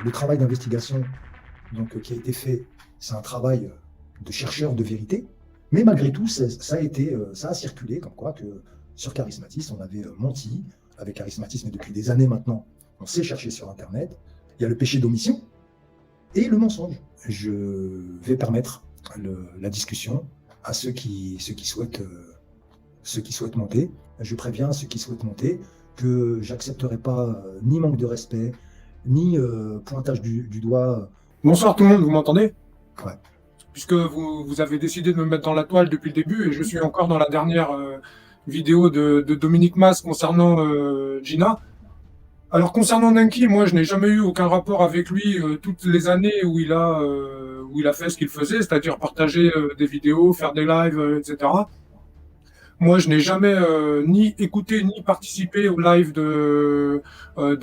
le travail d'investigation qui a été fait, c'est un travail de chercheur de vérité. Mais malgré tout, ça a circulé comme quoi que sur Charismatis, on avait menti avec Charismatis, mais depuis des années maintenant, on sait chercher sur Internet. Il y a le péché d'omission et le mensonge. Je vais permettre la discussion à ceux qui souhaitent monter. Je préviens ceux qui souhaitent monter que j'accepterai pas ni manque de respect, ni pointage du doigt. Bonsoir tout le monde, vous m'entendez? Ouais. Puisque vous avez décidé de me mettre dans la toile depuis le début, et je suis encore dans la dernière vidéo de Dominique Mas concernant Gina. Alors concernant Nenki, moi je n'ai jamais eu aucun rapport avec lui toutes les années où il a fait ce qu'il faisait, c'est-à-dire partager des vidéos, faire des lives, etc. Moi je n'ai jamais ni écouté ni participé au live de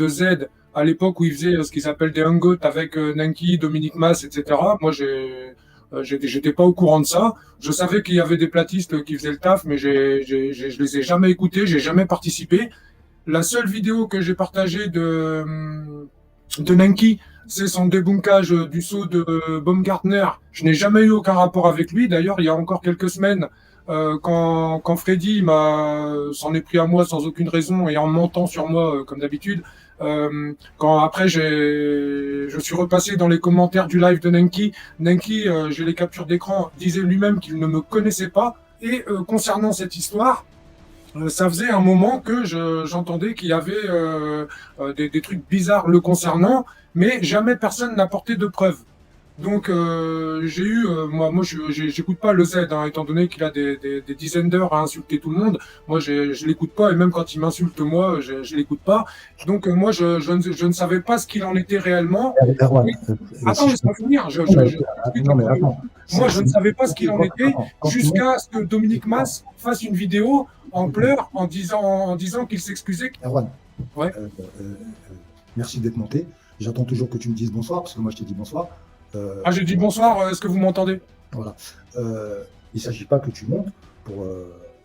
Z à l'époque où il faisait ce qu'ils appellent des hangouts avec Nenki, Dominique Mas, etc. Moi j'étais pas au courant de ça. Je savais qu'il y avait des platistes qui faisaient le taf, mais je les ai jamais écoutés, j'ai jamais participé. La seule vidéo que j'ai partagée de Nenki, c'est son débunkage du saut de Baumgartner. Je n'ai jamais eu aucun rapport avec lui. D'ailleurs, il y a encore quelques semaines, quand Freddy s'en est pris à moi sans aucune raison et en mentant sur moi comme d'habitude, quand après je suis repassé dans les commentaires du live de Nenki, j'ai les captures d'écran, disait lui-même qu'il ne me connaissait pas. Et concernant cette histoire, ça faisait un moment que j'entendais qu'il y avait des trucs bizarres le concernant, mais jamais personne n'a porté de preuves. Donc j'ai eu, moi j'écoute pas le Z, hein, étant donné qu'il a des dizaines d'heures à insulter tout le monde. Moi je l'écoute pas, et même quand il m'insulte moi, je l'écoute pas. Donc moi je ne savais pas ce qu'il en était réellement. Erwan, attends, laisse-moi finir. Moi je ne savais pas ce qu'il en était jusqu'à ce que Dominique Mas fasse une vidéo en pleurs en disant qu'il s'excusait. Erwan, ouais. Merci d'être monté. J'attends toujours que tu me dises bonsoir, parce que moi je t'ai dit bonsoir. J'ai dit bonsoir, est-ce que vous m'entendez? Voilà. Il ne s'agit pas que tu montes pour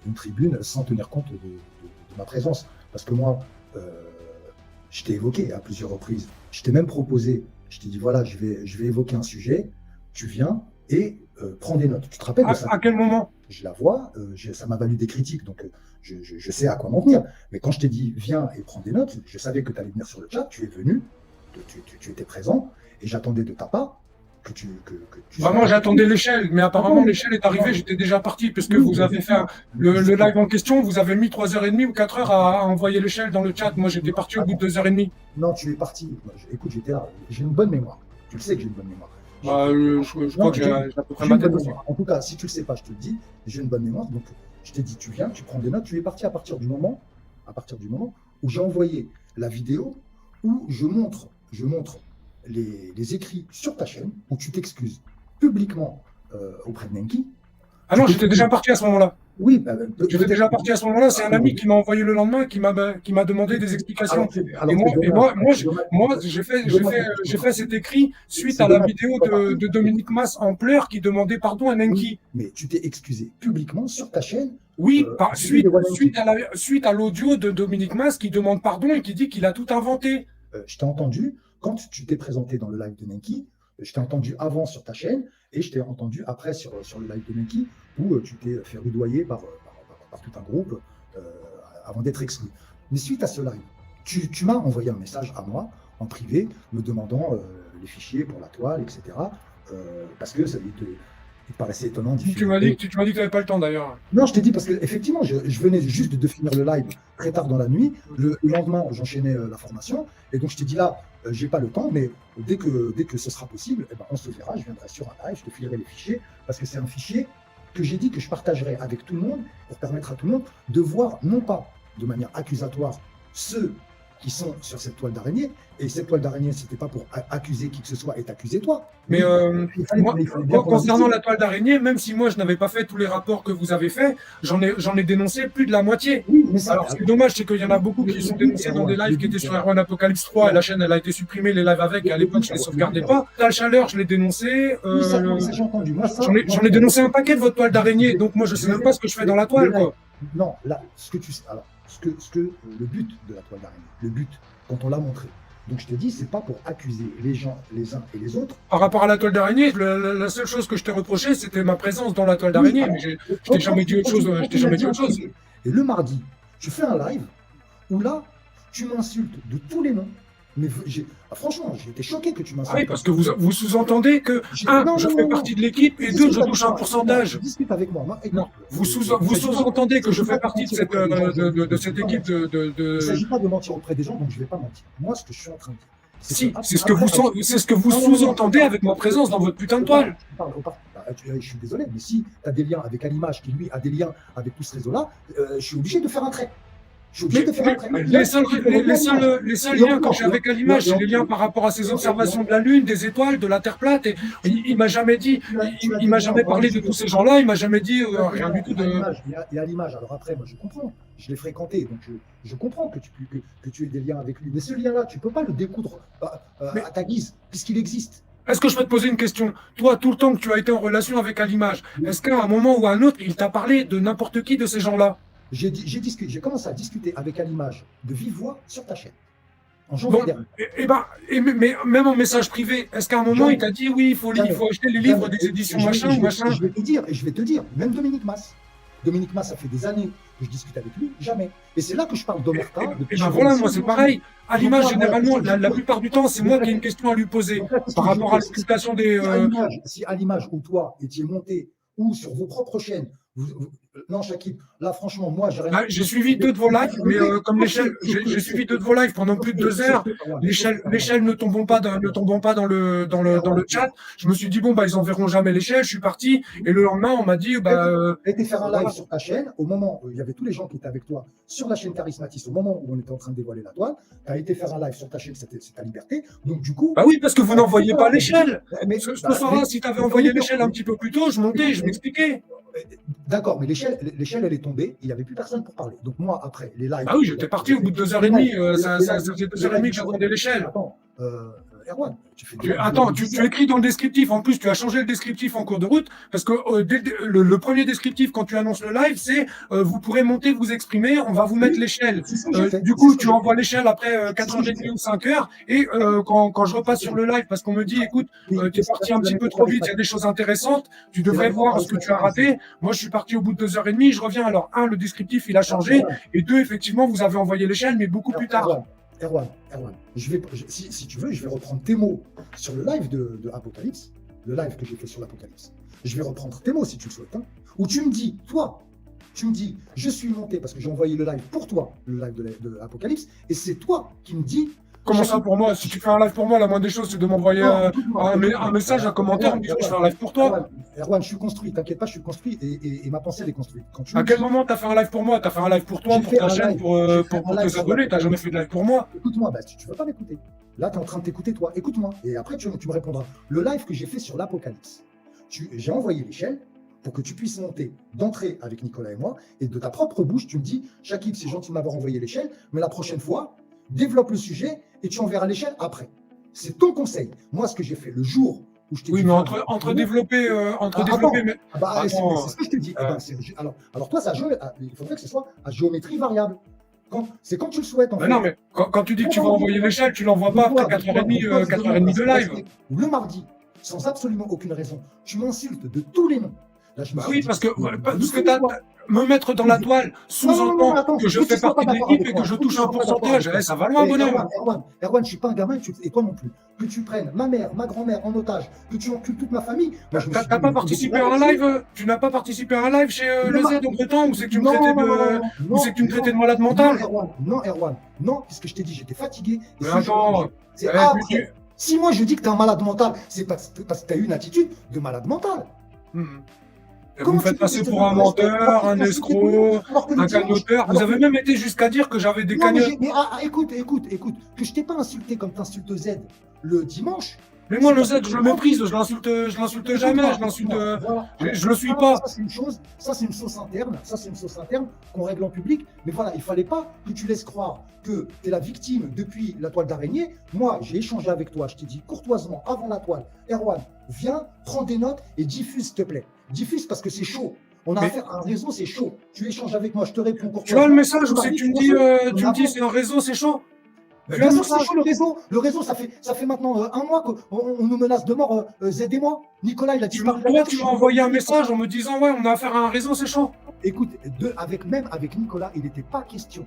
une tribune sans tenir compte de ma présence. Parce que moi, je t'ai évoqué à plusieurs reprises. Je t'ai même proposé, je t'ai dit voilà, je vais évoquer un sujet, tu viens et prends des notes. Tu te rappelles de ça? À quel moment? Je la vois, ça m'a valu des critiques, donc je sais à quoi m'en tenir. Mais quand je t'ai dit viens et prends des notes, je savais que tu allais venir sur le chat, tu es venu, tu étais présent, et j'attendais de ta part que tu moi j'attendais l'échelle, mais apparemment l'échelle est arrivée, j'étais déjà parti, puisque vous avez fait le live en question, vous avez mis 3h30 ou 4h à envoyer l'échelle dans le chat. Moi j'étais parti au bout de 2h30. Non, tu es parti. Écoute, j'étais là. J'ai une bonne mémoire. Tu le sais que j'ai une bonne mémoire. Je crois que j'ai à peu près ma tête aussi. En tout cas, si tu le sais pas, je te le dis, j'ai une bonne mémoire. Donc je t'ai dit, tu viens, tu prends des notes. Tu es parti à partir du moment où j'ai envoyé la vidéo où je montre les écrits sur ta chaîne, où tu t'excuses publiquement auprès de Nenki. Ah non, j'étais déjà parti à ce moment-là. Oui, j'étais déjà parti à ce moment-là. C'est un ami qui m'a envoyé le lendemain, qui m'a demandé des explications. Moi, j'ai fait cet écrit suite à la vidéo de Dominique Mas en pleurs qui demandait pardon à Nenki. Mais tu t'es excusé publiquement sur ta chaîne. Oui, suite à l'audio de Dominique Mas qui demande pardon et qui dit qu'il a tout inventé. Je t'ai entendu quand tu t'es présenté dans le live de Nenki, je t'ai entendu avant sur ta chaîne et je t'ai entendu après sur le live de Nenki où tu t'es fait rudoyer par tout un groupe avant d'être exclu. Mais suite à ce live, tu m'as envoyé un message à moi en privé me demandant les fichiers pour la toile, etc. Parce que ça il paraissait étonnant. Tu m'as dit que tu n'avais pas le temps d'ailleurs. Non, je t'ai dit parce qu'effectivement, je venais juste de finir le live très tard dans la nuit. Le lendemain, j'enchaînais la formation. Et donc, je t'ai dit là, j'ai pas le temps, mais dès que ce sera possible, on se verra. Je viendrai sur un live, je te filerai les fichiers. Parce que c'est un fichier que j'ai dit que je partagerai avec tout le monde pour permettre à tout le monde de voir, non pas de manière accusatoire, ceux qui sont sur cette toile d'araignée. Et cette toile d'araignée, c'était pas pour accuser qui que ce soit et t'accuser toi. Mais moi, concernant la toile d'araignée, même si moi je n'avais pas fait tous les rapports que vous avez faits, j'en ai dénoncé plus de la moitié. Oui, mais ça, alors ce qui est dommage, c'est qu'il y en a beaucoup qui sont dénoncés dans des lives qui étaient sur Erwan Apocalypse 3 et la chaîne elle a été supprimée, les lives avec, et à l'époque je ne les sauvegardais pas. La chaleur, je l'ai dénoncé. J'en ai dénoncé un paquet de votre toile d'araignée, donc moi je sais même pas ce que je fais dans la toile, quoi. Non, là, le but de la toile d'araignée, le but, quand on l'a montré, Donc je te dis, c'est pas pour accuser les gens les uns et les autres. Par rapport à la toile d'araignée, la seule chose que je t'ai reproché, c'était ma présence dans la toile Oui, d'araignée. alors, Mais je t'ai jamais dit autre chose. Je t'ai tu l'as jamais dit dit en autre chose. premier. Et le mardi, tu fais un live où là, tu m'insultes de tous les noms. Mais franchement, j'ai été choqué que tu Ah oui, m'insultes. parce que vous sous-entendez que, un, Non, je non, fais non, non. partie de l'équipe, et deux, Discute je avec touche un moi. Non, pourcentage. discute avec moi. Non, écoute, Non, vous sous-entendez que je fais partie de cette, de cette équipe il ne s'agit pas de mentir auprès des gens, donc je ne vais pas mentir. Moi, ce que je suis en train de dire, c'est que Si, après, c'est ce que vous non, non, non, non, sous-entendez avec ma présence dans votre putain de toile. je suis désolé, mais si tu as des liens avec Alimage qui, lui, a des liens avec tout ce réseau-là, je suis obligé de faire un trait. Je suis obligé de faire un trait. Les seuls liens que j'ai avec Alimage, c'est les liens par rapport à ses observations de la Lune, des étoiles, de la Terre plate. Et il m'a jamais dit, il m'a jamais parlé de tous ces gens-là, il m'a jamais dit rien du tout de. Et à l'image, alors après, moi je comprends, je l'ai fréquenté, donc je comprends que tu aies des liens avec lui. Mais ce lien-là, tu ne peux pas le découdre à ta guise, puisqu'il existe. Est-ce que je peux te poser une question? Toi, tout le temps que tu as été en relation avec Alimage, est-ce qu'à un moment ou à un autre, il t'a parlé de n'importe qui de ces gens-là? J'ai commencé à discuter avec Alimage de vive voix sur ta chaîne, en janvier dernier. Mais même en message privé, est-ce qu'à un moment, il t'a dit oui, il faut acheter les livres des éditions machin ou machin? Je vais te dire, même Dominique Mas. Dominique Mas, ça fait des années que je discute avec lui, jamais. Et c'est là que je parle d'Omerta. Et ben voilà, moi c'est pareil. À l'image, généralement, la plupart du temps, c'est moi qui ai une question à lui poser par rapport à l'occultation des. Si à l'image où toi étiez monté, ou sur vos propres chaînes, non, Shakib, là, franchement, moi, j'ai rien. J'ai suivi deux de vos lives, mais comme l'échelle, j'ai suivi deux de vos lives pendant plus de 2 heures. L'échelle ne tombant pas dans le chat. Je me suis dit, bon, bah, ils enverront jamais l'échelle. Je suis parti. Et le lendemain, on m'a dit, bah. Tu as été faire un live sur ta chaîne au moment où il y avait tous les gens qui étaient avec toi sur la chaîne Charismatis, au moment où on était en train de dévoiler la toile. Tu as été faire un live sur ta chaîne, c'est ta liberté. Donc, du coup. Bah oui, parce que vous n'envoyez pas l'échelle. Ce soir-là, si tu avais envoyé l'échelle un petit peu plus tôt, je montais, je m'expliquais. D'accord, mais l'échelle, elle est tombée, il n'y avait plus personne pour parler. Donc moi, après, les lives... Ah oui, j'étais parti au bout de 2h30, ça faisait 2h30 que j'attendais l'échelle. Attends, Erwan, tu écris dans le descriptif, en plus tu as changé le descriptif en cours de route, parce que le premier descriptif quand tu annonces le live, c'est vous pourrez monter, vous exprimer, on va vous mettre l'échelle. Du coup, tu envoies l'échelle après 4h30 ou 5h, et quand je repasse sur le live, parce qu'on me dit, écoute, tu es parti un petit peu trop vite, il y a des choses intéressantes, tu devrais voir ce que tu as raté. Moi, je suis parti au bout de 2h30, je reviens, alors le descriptif, il a changé, et deux, effectivement, vous avez envoyé l'échelle, mais beaucoup plus tard. Erwan, si tu veux, je vais reprendre tes mots sur le live de Apocalypse, le live que j'ai fait sur l'Apocalypse. Je vais reprendre tes mots si tu le souhaites, où tu me dis, je suis monté parce que j'ai envoyé le live pour toi, le live de Apocalypse, et c'est toi qui me dis. Comment ça pour moi? Si tu fais un live pour moi, la moindre des choses, c'est de m'envoyer un message, un commentaire, en me disant que je fais un live pour toi. Erwan, je suis construit, t'inquiète pas, je suis construit et ma pensée elle est construite. À quel moment t'as fait un live pour moi? T'as fait un live pour toi, pour ta chaîne, pour tes abonnés, t'as jamais fait de live pour moi? Écoute-moi, tu veux pas m'écouter. Là, tu es en train de t'écouter toi, écoute-moi. Et après, tu me répondras. Le live que j'ai fait sur l'Apocalypse, j'ai envoyé l'échelle pour que tu puisses monter d'entrée avec Nicolas et moi, et de ta propre bouche, tu me dis, Shakib, c'est gentil de m'avoir envoyé l'échelle, mais la prochaine fois, développe le sujet et tu enverras l'échelle après. C'est ton conseil. Moi, ce que j'ai fait le jour où je t'ai dit... Oui, mais entre développer... c'est ce que je te dis. Alors toi, il faudrait que ce soit à géométrie variable. C'est quand tu le souhaites. En fait. Non, mais quand tu dis que tu vas envoyer l'échelle, tu l'envoies pas après 4h30 de live. Le mardi, sans absolument aucune raison, tu m'insultes de tous les noms. Là, oui, parce que me mettre dans la toile sous-entend que je fais partie de l'équipe et que je touche un pourcentage. Ça va loin, bonhomme. Erwan, je suis pas un gamin et toi non plus. Que tu prennes ma mère, ma grand-mère en otage, que tu encules toute ma famille. T'as pas participé à un live? Tu n'as pas participé à un live chez le Z entre temps, ou c'est que tu me traitais de malade mental? Non, Erwan, non, puisque je t'ai dit, j'étais fatigué. Mais attends, si moi je dis que t'es un malade mental, c'est parce que t'as eu une attitude de malade mental. Vous me faites passer pour un menteur, un escroc, un cagnoteur. Vous avez même été jusqu'à dire que j'avais des cagnottes. Écoute, que je t'ai pas insulté comme t'insultes Z le dimanche. Mais moi, le Z, je le méprise, je l'insulte jamais, je le suis pas. Ça, c'est une sauce interne qu'on règle en public. Mais voilà, il fallait pas que tu laisses croire que tu es la victime depuis la toile d'araignée. Moi, j'ai échangé avec toi, je t'ai dit courtoisement avant la toile, Erwan, viens, prends des notes et diffuse, s'il te plaît. Diffuse parce que c'est chaud. On a affaire à un réseau, c'est chaud. Tu échanges avec moi, je te réponds courtoisement. Tu vois le message où c'est que tu me dis c'est un réseau, c'est chaud? Mais Tu as bien un sûr, c'est message. chaud le réseau. Le réseau, ça fait maintenant un mois qu'on nous menace de mort, Z et moi. Nicolas, il a disparu de la Toi, nature. tu Je m'as suis envoyé un message en me disant, ouais, on a affaire à un réseau, c'est chaud. Écoute, même avec Nicolas, il n'était pas question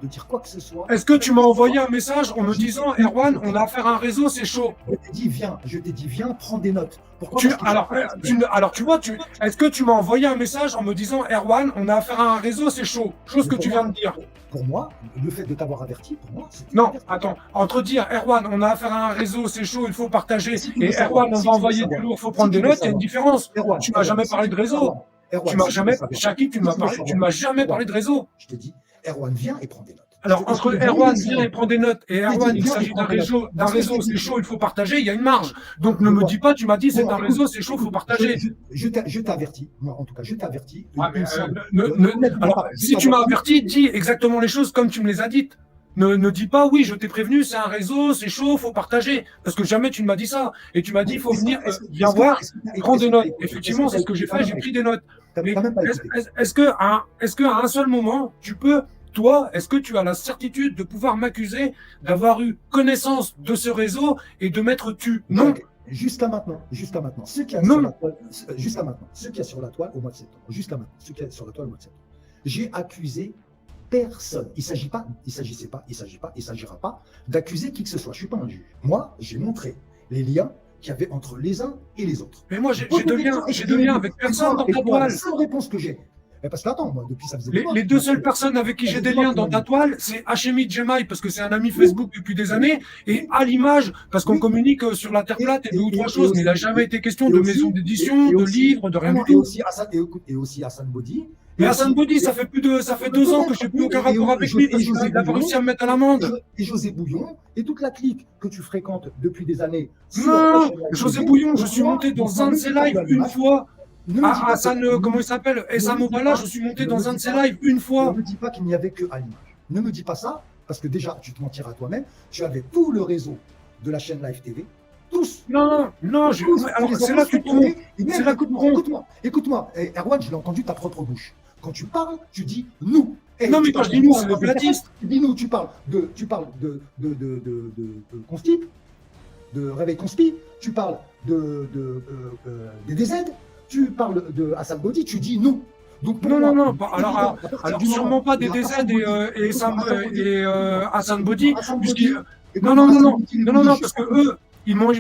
de dire quoi que ce soit. Est-ce que tu m'as envoyé un message en me disant, Erwan, on a affaire à un réseau, c'est chaud? Je t'ai dit, viens, prends des notes. Pourquoi? Parce que Alors, tu vois, est-ce que tu m'as envoyé un message en me disant, Erwan, on a affaire à un réseau, c'est chaud? Chose mais que tu viens de dire. pour moi, le fait de t'avoir averti, pour moi, c'était Non, averti. attends, entre dire, Erwan, on a affaire à un réseau, c'est chaud, il faut partager, Si tu et veux savoir, Erwan, on si va tu veux envoyer du savoir, lourd, il faut si prendre tu des veux notes, il y a une savoir, différence. Erwan, Tu m'as jamais si parlé tu de veux réseau. savoir, Erwan, Tu m'as si tu veux jamais, savoir, Shakib, tu si m'as tu veux parlé, tu savoir, m'as jamais Erwan, parlé de réseau. je t'ai dit, Erwan, viens et prends des notes. Alors, Je te entre l'ai dit, Erwan vient et message. prend des notes et Je t'ai dit, Erwan, il viens et s'agit prends des notes. d'un Parce que je t'ai réseau, c'est dit, chaud, il faut partager, il y a une marge. Donc, ne de me quoi? dis pas, tu m'as dit, c'est Bon, un réseau, c'est chaud, il faut partager. je t'ai averti, moi en tout cas, je t'ai averti, Ouais, il mais, me semble, honnêtement, alors, je si t'ai tu m'as averti, averti, dis exactement les choses comme tu me les as dites. Ne dis pas, oui, je t'ai prévenu, c'est un réseau, c'est chaud, faut partager. Parce que jamais tu ne m'as dit ça. Et tu m'as dit, il faut venir, viens voir, prends des notes. Effectivement, c'est ce que j'ai fait, j'ai pris des notes. Mais T'as même pas écouté. est-ce qu'à un seul moment, tu peux, toi, est-ce que tu as la certitude de pouvoir m'accuser d'avoir eu connaissance de ce réseau et de m'être tu? Non, Donc, jusqu'à maintenant, ce qu'il y a non. sur la toile, jusqu'à maintenant, ce qu'il y a sur la toile au mois de septembre, jusqu'à maintenant, ce qu'il y a sur la toile au mois de septembre, j'ai accusé personne. Il s'agira pas d'accuser qui que ce soit. Je suis pas un juge. Moi, j'ai montré les liens qu'il y avait entre les uns et les autres. Mais moi, j'ai de liens avec personne dans ta La toile. seule réponse que j'ai, parce que attends, moi, depuis ça faisait des mois. Les deux seules personnes avec qui j'ai des liens dans ta toile, c'est Hachemi Djemaï, parce que c'est un ami Facebook depuis des années, et à l'image, parce qu'on communique sur la Terre plate et deux ou trois choses, mais il n'a jamais été question de maison d'édition, de livres, de rien du tout. Et aussi Hassan Bodi. Mais Hassan Bodi, ça fait 2 ans que je n'ai plus aucun rapport avec lui, parce qu'il n'a pas réussi à me mettre à l'amende. Et José Bouillon, et toute la clique que tu fréquentes depuis des années. Non, José Bouillon, je suis monté dans un de ses lives une fois. Hassan, comment il s'appelle? Essa Mobala, je suis monté dans un de ses lives une fois. Ne me dis pas qu'il n'y avait que à l'image. Ne me dis pas ça, parce que déjà, tu te mentiras toi-même. Tu avais tout le réseau de la chaîne Live TV. Tous. Non, alors c'est là que tu te trompes. C'est là que tu te trompes. Écoute-moi. Erwan, je l'ai entendu de ta propre bouche. Quand tu parles, tu dis nous. Non, mais quand je dis nous, c'est des platistes. Tu dis nous, tu parles de Consti, de Réveil Conspi, tu parles des DZ, tu parles de Hassan Bodi, tu dis nous. Donc non. Alors sûrement pas des DZ et Hassan Bodi, puisqu'ils. Non, parce que eux,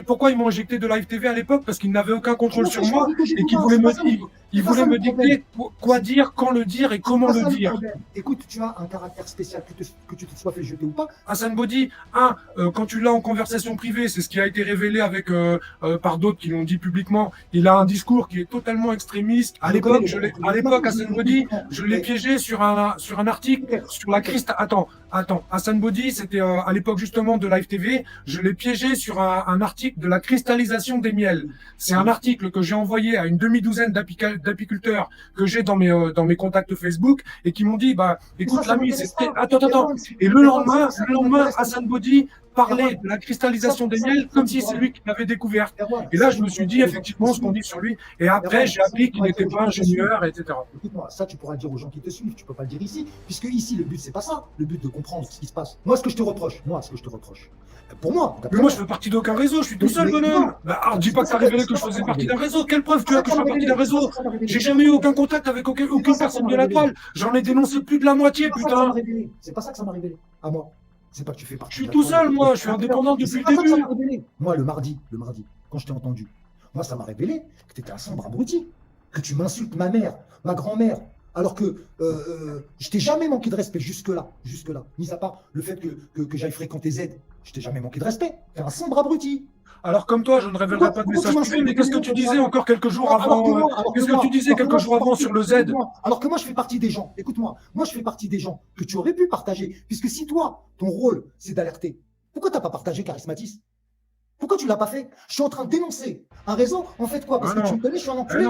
pourquoi ils m'ont injecté de Live TV à l'époque? Parce qu'ils n'avaient aucun contrôle sur moi et qu'ils voulaient me dicter quoi dire, quand le dire et comment le dire. Écoute, tu as un caractère spécial, que tu te sois fait jeter ou pas. Hassan Bodi, quand tu l'as en conversation privée, c'est ce qui a été révélé par d'autres qui l'ont dit publiquement, il a un discours qui est totalement extrémiste. À l'époque, Hassan Bodi, je l'ai piégé sur un article sur la Attends, Hassan Bodi, c'était à l'époque justement de Live TV, je l'ai piégé sur un article de la cristallisation des miels. C'est un article que j'ai envoyé à une demi-douzaine d'apiculteurs que j'ai dans mes contacts Facebook et qui m'ont dit, écoute l'ami, attends. Et le lendemain, Hassan Bodi parlait de la cristallisation des miels comme si c'est lui qui l'avait découverte. Et là, je me suis dit effectivement ce qu'on dit sur lui. Et après, j'ai appris qu'il n'était pas ingénieur, etc. Écoute-moi, ça, tu pourras le dire aux gens qui te suivent. Tu peux pas le dire ici, puisque ici, le but, c'est pas ça. Le but de comprendre ce qui se passe. Moi, ce que je te reproche, pour moi. Mais moi, je fais partie d'aucun réseau, je suis tout seul, bonhomme. Alors, dis pas que ça a révélé que je faisais partie d'un réseau. Quelle preuve tu as que je fais partie d'un réseau? J'ai jamais eu aucun contact avec aucune personne de la toile. J'en ai dénoncé plus de la moitié, putain. C'est pas ça que ça m'a révélé. À moi. C'est pas que tu fais partie. Je suis tout seul, moi. Je suis indépendant depuis le début. Moi, le mardi, quand je t'ai entendu, moi, ça m'a révélé que tu étais un sombre abruti, que tu m'insultes ma mère, ma grand-mère. Alors que je t'ai jamais manqué de respect jusque-là. Mis à part le fait que j'aille fréquenter Z, je t'ai jamais manqué de respect. T'es un sombre abruti. Alors comme toi, je ne révélerai pas de message privé, mais qu'est-ce que tu disais encore quelques jours avant Qu'est-ce que tu disais quelques jours avant sur le Z? Alors que moi, je fais partie des gens, écoute-moi, moi je fais partie des gens que tu aurais pu partager, puisque si toi, ton rôle, c'est d'alerter, pourquoi t'as pas partagé Charismatis? Pourquoi tu l'as pas fait? Je suis en train de dénoncer un réseau, en fait quoi? Parce que tu me connais, je suis un enculé.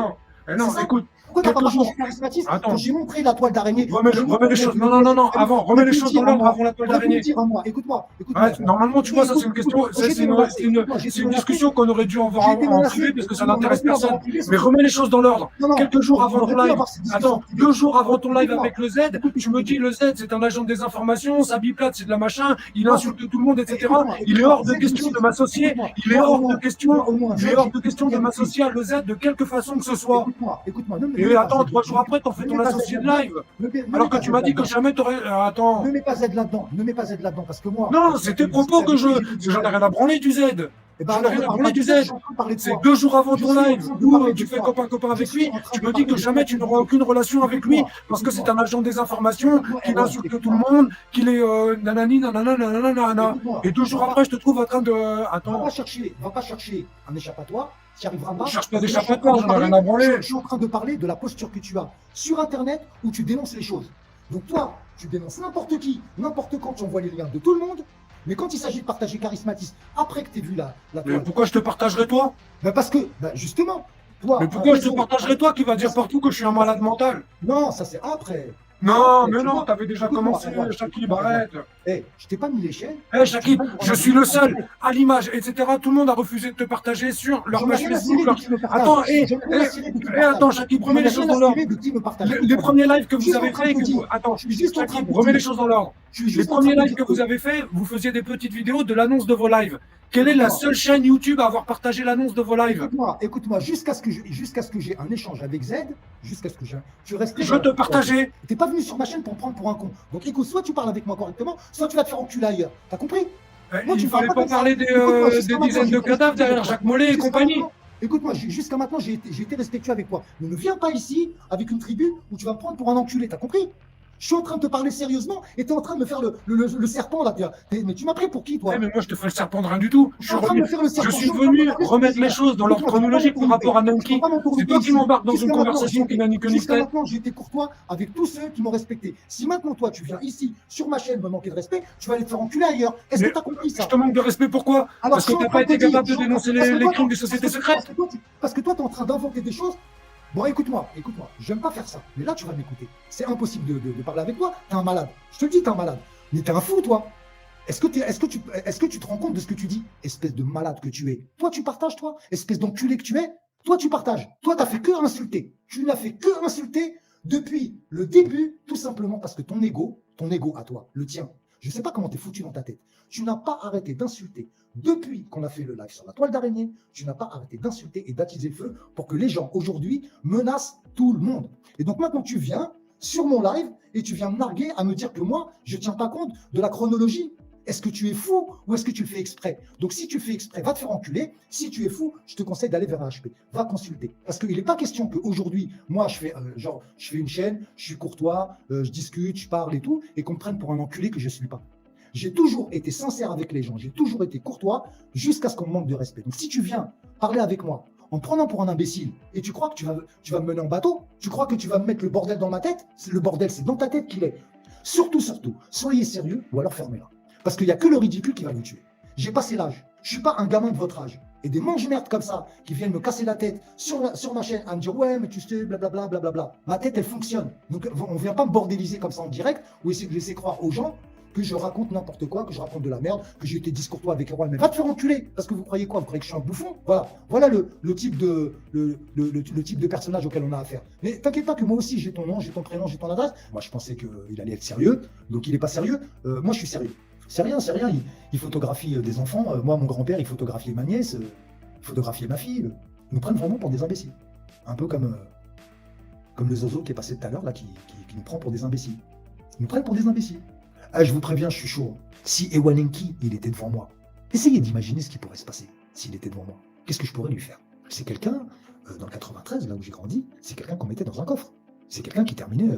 Eh non, C'est ça. écoute, Pourquoi t'as pas quelques partagé jours. Charismatis quand Attends, j'ai montré la toile d'araignée? remets les choses. Non, non, non, non, avant, remets les choses dans l'ordre avant la toile T'aurais pu me d'araignée. dire à moi, écoute-moi, Ouais, écoute-moi. normalement, tu vois, ça, c'est une Écoute, question, quand j'ai été menacé, écoute-moi, j'ai été c'est une menacé, discussion qu'on aurait dû avoir j'ai été en menacé, privé parce que ça on aurait n'intéresse pu l'avoir en personne. privé, Mais remets les choses dans l'ordre. non, non, Quelques jours avant on aurait ton pu live, avoir cette discussion en attends, privé. 2 jours avant ton live Écoute-moi, avec le Z, tu me dis le Z, c'est un agent de désinformation, sa biplate, c'est de la machin, il moi, insulte tout le monde, etc. écoute-moi, Il est écoute-moi, hors de Z question aussi, de m'associer. écoute-moi, Il est hors de question. moi au moins, Il Z, est hors j'ai de été question ami de avec lui. m'associer à le Z de quelque façon que ce soit. Écoute-moi, ne Et mets pas attends, Z 3 jours là-dedans. après, t'en fais Ne ton mets pas Z associé de là-dedans. live. Ne mets Alors pas que Z tu m'as dit que là-dedans. jamais t'aurais. Ne Attends. mets pas Z là-dedans. Ne mets pas Z là-dedans. Parce que moi, Non, quand tu c'est m'as tes dit propos que avec qui j'ai j'en ai rien à branler du Z. eh ben J'en ai alors, ne rien à parle branler pas du du Z. Z, je suis en train de parler de C'est toi. 2 jours avant Je ton suis en live train de où parler tu de fais toi. copain Je avec suis lui. en train Tu de me dis parler que de jamais toi. tu n'auras aucune relation avec lui parce que c'est un agent de désinformation, qu'il insulte tout le monde, qu'il est nanani, nanana, nanana, nanana. Écoute-moi, Et 2 jours après, je te trouve en train de. Attends, va pas chercher un échappatoire, tu n'y arriveras je pas. cherche pas Parce que là, je suis en train d'échappatoire, de j'en ai rien parler, à branler. je suis en train de parler de la posture que tu as sur Internet où tu dénonces les choses. Donc toi, tu dénonces n'importe qui, n'importe quand, tu envoies les liens de tout le monde. Mais quand il s'agit de partager Charismatis, après que tu aies vu la Mais toile, pourquoi je te partagerai toi? ben parce que, ben justement, toi, Mais un pourquoi je te réseau, partagerai toi qui va dire partout que je suis un malade mental? non, ça c'est après. Non, Après, mais tu non, vois. t'avais déjà Écoute-moi, commencé, Erwan, Shakib, écoute-moi, Erwan. arrête. Je t'ai pas mis l'échelle. Eh Shakib, Pour je un suis le argument seul, direct. à l'image, etc. Tout le monde a refusé de te partager sur leur J'en ai page rien à Facebook. cirer de qui me partage. Attends, J'en ai rien à cirer de qui me attends, partage. Shakib, J'en remets ai les choses rien à dans l'ordre. cirer de qui me partage. Les Écoute-moi premiers bien. lives que Je suis vous juste avez en train de fait, te dire. attends, Je suis juste en train de Shakib, te remets les dire. choses dans l'ordre. Je suis Les juste en train premiers de lives dire que vous avez fait, vous faisiez des petites vidéos de l'annonce de vos lives. Quelle est la Écoute-moi. seule chaîne YouTube à avoir partagé l'annonce de vos lives? Écoute-moi, jusqu'à ce que j'ai un échange avec Z, jusqu'à ce que j'ai, tu restais Je dans te la partageais. T'es pas venu sur ma chaîne pour me prendre pour un con. Donc écoute, soit tu parles avec moi correctement, soit tu vas te faire enculer ailleurs. T'as compris? Moi, tu Il me parles fallait pas pas comme ça. parler Écoute-moi, des jusqu'à maintenant, dizaines j'ai de été cadavres respectueux derrière avec toi. Jacques Mollet et Jusqu'à compagnie. maintenant, écoute-moi, jusqu'à maintenant, j'ai été respectueux avec toi. Mais ne viens pas ici avec une tribune où tu vas me prendre pour un enculé. T'as compris? Je suis en train de te parler sérieusement et tu es en train de me faire le serpent là. Mais tu m'as pris pour qui, toi? Mais moi, je te fais le serpent de rien du tout. Tu es en train de me faire le serpent. Je suis venu remettre les choses dans l'ordre chronologique par rapport à Nanki. C'est toi qui m'embarques dans une conversation qui n'a ni queue ni Jusqu'à tête. maintenant, j'ai été courtois avec tous ceux qui m'ont respecté. Si maintenant, toi, tu viens ici, sur ma chaîne, me manquer de respect, tu vas aller te faire enculer ailleurs. Est-ce que tu as compris ça? Je te manque de respect, pourquoi? Alors, Parce que tu n'as pas été capable de dénoncer les crimes des sociétés secrètes. Parce que toi, tu es en train d'inventer des choses. Bon, écoute-moi, j'aime pas faire ça. Mais là, tu vas m'écouter. C'est impossible de parler avec toi. T'es un malade. Je te le dis, t'es un malade. Mais t'es un fou, toi. Est-ce que tu te rends compte de ce que tu dis? Espèce de malade que tu es. Toi, tu partages, toi? Espèce d'enculé que tu es? Toi, tu partages. Toi, t'as fait que insulter. Tu n'as fait que insulter depuis le début, tout simplement parce que ton ego à toi, le tien, je sais pas comment t'es foutu dans ta tête. Tu n'as pas arrêté d'insulter. Depuis qu'on a fait le live sur la toile d'araignée, tu n'as pas arrêté d'insulter et d'attiser le feu pour que les gens aujourd'hui menacent tout le monde. Et donc maintenant tu viens sur mon live et tu viens me narguer à me dire que moi, je ne tiens pas compte de la chronologie. Est-ce que tu es fou ou est-ce que tu le fais exprès? Donc si tu fais exprès, va te faire enculer. Si tu es fou, je te conseille d'aller vers un HP. Va consulter. Parce qu'il n'est pas question qu'aujourd'hui, moi, je fais une chaîne, je suis courtois, je discute, je parle et tout, et qu'on me prenne pour un enculé que je ne suis pas. J'ai toujours été sincère avec les gens, j'ai toujours été courtois jusqu'à ce qu'on me manque de respect. Donc si tu viens parler avec moi en me prenant pour un imbécile et tu crois que tu vas me mener en bateau, tu crois que tu vas me mettre le bordel dans ma tête, le bordel c'est dans ta tête qu'il est. Surtout, soyez sérieux ou alors fermez-la. Parce qu'il n'y a que le ridicule qui va vous tuer. J'ai passé l'âge, je ne suis pas un gamin de votre âge. Et des mange-merdes comme ça qui viennent me casser la tête sur ma chaîne à me dire ouais mais tu sais blablabla blablabla. Ma tête elle fonctionne. Donc on ne vient pas me bordéliser comme ça en direct ou essayer de laisser croire aux gens que je raconte n'importe quoi, que je raconte de la merde, que j'ai été discourtois avec Erwan. Mais va te faire enculer, parce que vous croyez quoi? Vous croyez que je suis un bouffon? Voilà le type de personnage auquel on a affaire. Mais t'inquiète pas que moi aussi j'ai ton nom, j'ai ton prénom, j'ai ton adresse. Moi je pensais qu'il allait être sérieux, donc il n'est pas sérieux. Moi je suis sérieux. C'est rien. Il photographie des enfants. Moi mon grand-père il photographiait ma nièce, il photographiait ma fille. Ils nous prennent vraiment pour des imbéciles. Un peu comme le zozo qui est passé tout à l'heure là, qui nous prend pour des imbéciles. Ils nous prennent pour des imbéciles. Ah, je vous préviens, je suis chaud. Si Ewanenki, il était devant moi, essayez d'imaginer ce qui pourrait se passer s'il était devant moi. Qu'est-ce que je pourrais lui faire? C'est quelqu'un, dans le 93, là où j'ai grandi, c'est quelqu'un qu'on mettait dans un coffre. C'est quelqu'un qui terminait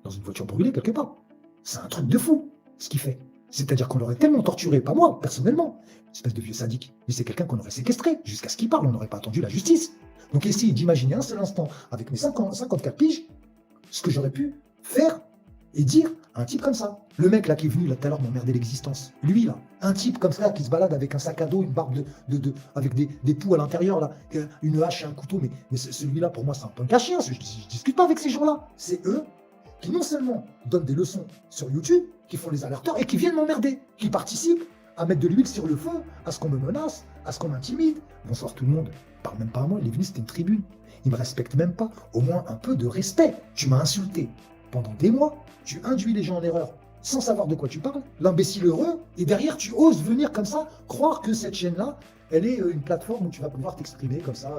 dans une voiture brûlée quelque part. C'est un truc de fou, ce qu'il fait. C'est-à-dire qu'on l'aurait tellement torturé, pas moi, personnellement, espèce de vieux sadique, mais c'est quelqu'un qu'on aurait séquestré, jusqu'à ce qu'il parle, on n'aurait pas attendu la justice. Donc essayez d'imaginer un seul instant, avec mes 54 piges, ce que j'aurais pu faire et dire à un type comme ça, le mec là qui est venu là tout à l'heure m'emmerder l'existence, lui là, un type comme ça qui se balade avec un sac à dos, une barbe avec des poux à l'intérieur là, une hache et un couteau, mais celui-là pour moi c'est un punk à chien, je discute pas avec ces gens-là, c'est eux qui non seulement donnent des leçons sur YouTube, qui font les alerteurs et qui viennent m'emmerder, qui participent à mettre de l'huile sur le feu, à ce qu'on me menace, à ce qu'on m'intimide. Bonsoir tout le monde, parle même pas à moi, il est venu, c'était une tribune. Il me respecte même pas, au moins un peu de respect. Tu m'as insulté pendant des mois, tu induis les gens en erreur sans savoir de quoi tu parles, l'imbécile heureux, et derrière tu oses venir comme ça, croire que cette chaîne-là, elle est une plateforme où tu vas pouvoir t'exprimer comme ça.